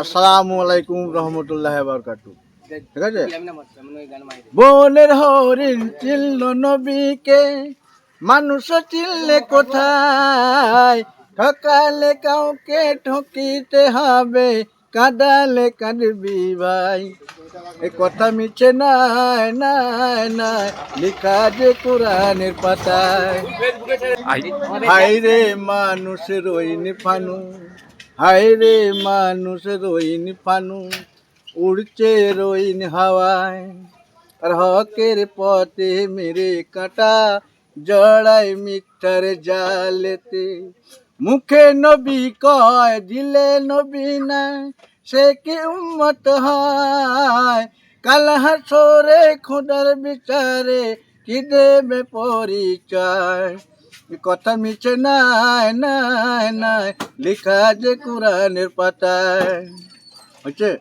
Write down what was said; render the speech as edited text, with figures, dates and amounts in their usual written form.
আসসালামু আলাইকুম রহমতুল্লাহ বারকাতু। ঠিক আছে। বনের হরিণ চিল্ল নবীকে, মানুষ চিল্লে কোথায়? ঠকালে কাউকে ঠকিতে হবে, কাঁদালে কাঁদবি ভাই। এ কথা মিছে নাই নাই নাই, লেখা যে কোরআনের পাতায়। হায় রে মানুষ রইন ফানু, হায় রে মানুষ রইন ফানু, উড়ছে রইন হাওয়ায়। আর হকের পথে মেরে কাটা জড়াই মিথ্যার জালেতে। মুখে নবী কয়, দিলে নবী নাই, সে কি উম্মত হয়? কাল হাসরে খোদার বিচারে কি দেবে পরিচয়? এ কথা মিছে নাই নাই নাই, লেখা যে কোরআনের পাতায়। হচ্ছে।